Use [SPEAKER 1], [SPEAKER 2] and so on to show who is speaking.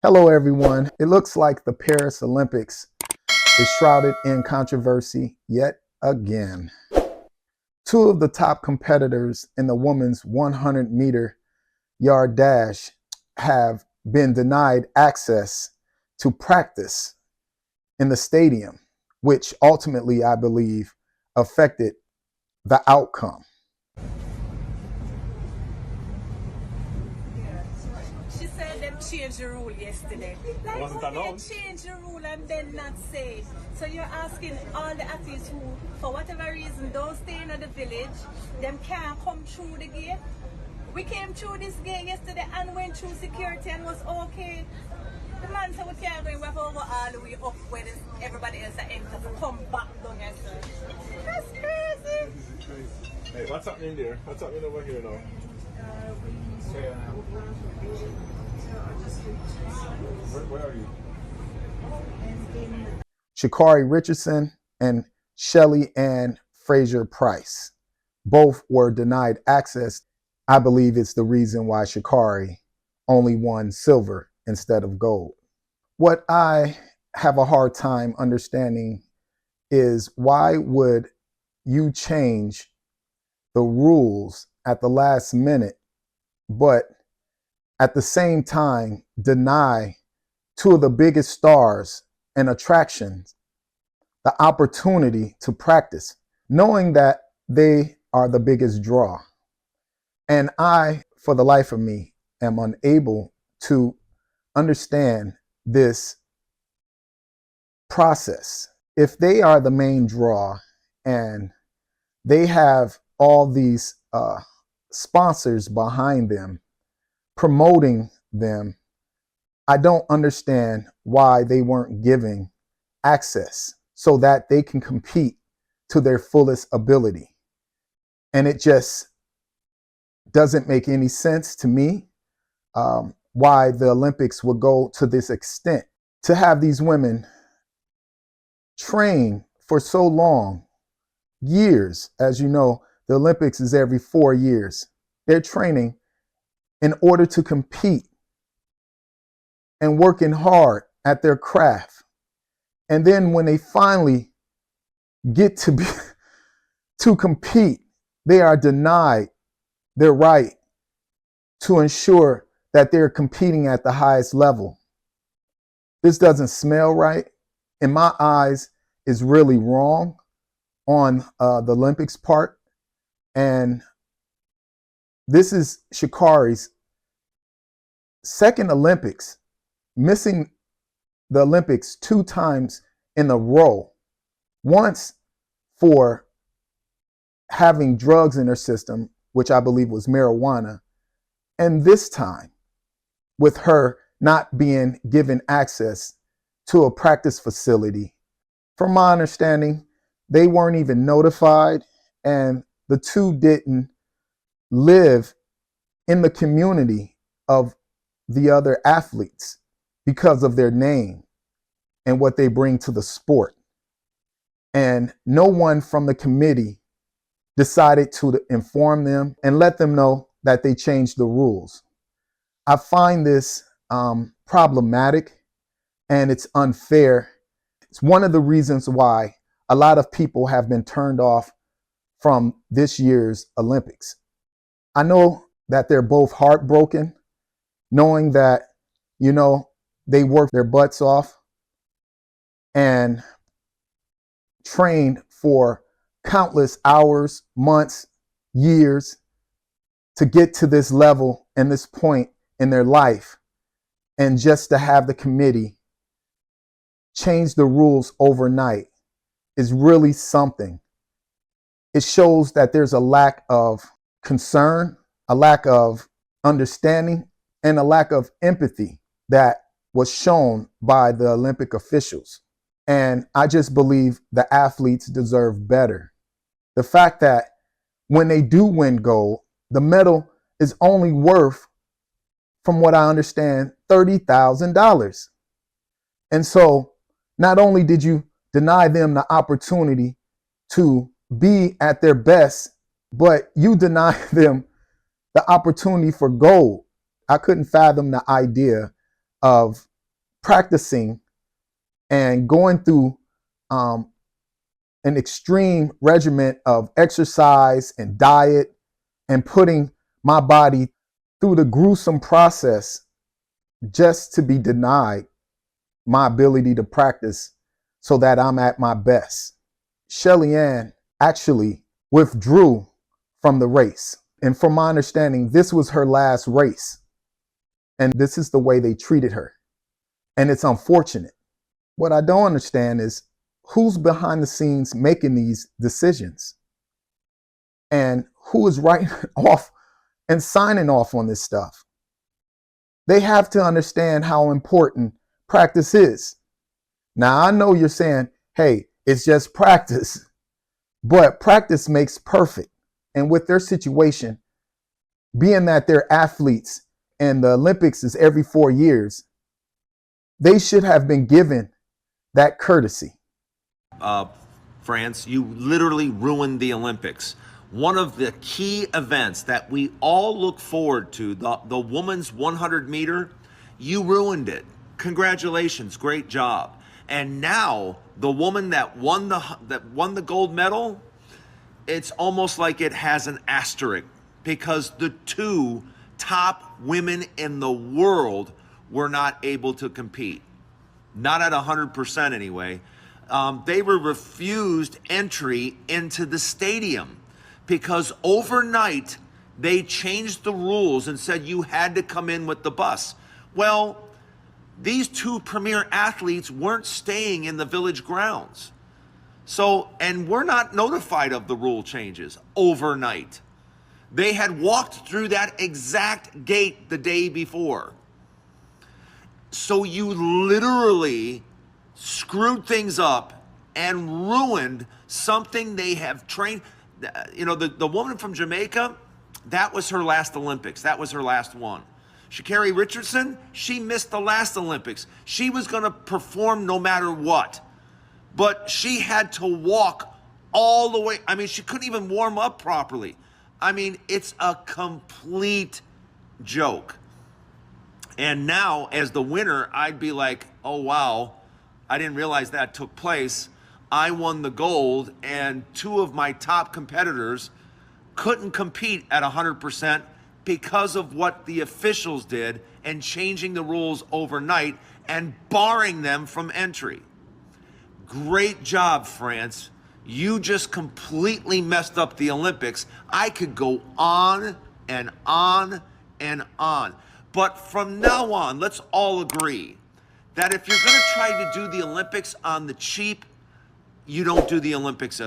[SPEAKER 1] Hello, everyone. It looks like the Paris Olympics is shrouded in controversy yet again. Two of the top competitors in the women's 100-meter yard dash have been denied access to practice in the stadium, which ultimately, I believe, affected the outcome.
[SPEAKER 2] She said them changed the rule yesterday. Like,
[SPEAKER 3] Wasn't
[SPEAKER 2] how do you
[SPEAKER 3] announced.
[SPEAKER 2] change the rule and then not say? So you're asking all the athletes who, for whatever reason, don't stay in the village, them can't come through the gate. We came through this gate yesterday and went through security and was okay. The man said we can't go, we have to go all the way up where everybody else are entering to come back down here. That's crazy.
[SPEAKER 3] Hey, what's happening there? What's happening over here now? Where are you?
[SPEAKER 1] Sha'Carri Richardson and Shelly-Ann Fraser-Pryce both were denied access. I believe it's the reason why Sha'Carri only won silver instead of gold. What I have a hard time understanding is why would you change the rules at the last minute, but at the same time deny two of the biggest stars and attractions the opportunity to practice, knowing that they are the biggest draw. And I, for the life of me, am unable to understand this process. If they are the main draw and they have all these sponsors behind them promoting them, I don't understand why they weren't giving access so that they can compete to their fullest ability. And it just doesn't make any sense to me why the Olympics would go to this extent to have these women train for so long, years. As you know, the Olympics is every 4 years. They're training in order to compete and working hard at their craft. And then when they finally get to compete, they are denied their right to ensure that they're competing at the highest level. This doesn't smell right. In my eyes, is really wrong on the Olympics part. And this is Sha'Carri's second Olympics, missing the Olympics 2 times in a row. Once for having drugs in her system, which I believe was marijuana, and this time with her not being given access to a practice facility. From my understanding, they weren't even notified, and the two didn't live in the community of the other athletes because of their name and what they bring to the sport. And no one from the committee decided to inform them and let them know that they changed the rules. I find this problematic and it's unfair. It's one of the reasons why a lot of people have been turned off from this year's Olympics. I know that they're both heartbroken, knowing that, they worked their butts off and trained for countless hours, months, years to get to this level and this point in their life. And just to have the committee change the rules overnight is really something. It shows that there's a lack of concern, a lack of understanding, and a lack of empathy that was shown by the Olympic officials. And I just believe the athletes deserve better. The fact that when they do win gold, the medal is only worth, from what I understand, $30,000. And so not only did you deny them the opportunity to be at their best, but you deny them the opportunity for gold. I couldn't fathom the idea of practicing and going through an extreme regimen of exercise and diet and putting my body through the gruesome process just to be denied my ability to practice so that I'm at my best. Shelly-Ann actually withdrew from the race. And from my understanding, this was her last race. And this is the way they treated her. And it's unfortunate. What I don't understand is who's behind the scenes making these decisions and who is writing off and signing off on this stuff. They have to understand how important practice is. Now, I know you're saying, hey, it's just practice, but practice makes perfect. And with their situation, being that they're athletes and the Olympics is every 4 years, they should have been given that courtesy.
[SPEAKER 4] France, you literally ruined the Olympics. One of the key events that we all look forward to, the women's 100 meter, you ruined it. Congratulations, great job. And now the woman that won the gold medal, it's almost like it has an asterisk because the two top women in the world were not able to compete. Not at 100% anyway. They were refused entry into the stadium because overnight they changed the rules and said you had to come in with the bus. Well, these two premier athletes weren't staying in the village grounds. So, and we're not notified of the rule changes overnight. They had walked through that exact gate the day before. So you literally screwed things up and ruined something they have trained. You know, the woman from Jamaica, that was her last Olympics. That was her last one. Sha'Carri Richardson, she missed the last Olympics. She was going to perform no matter what. But she had to walk all the way. I mean, she couldn't even warm up properly. I mean, it's a complete joke. And now, as the winner, I'd be like, oh, wow, I didn't realize that took place. I won the gold, and two of my top competitors couldn't compete at 100% because of what the officials did and changing the rules overnight and barring them from entry. Great job, France. You just completely messed up the Olympics. I could go on and on and on. But from now on, let's all agree that if you're going to try to do the Olympics on the cheap, you don't do the Olympics at all.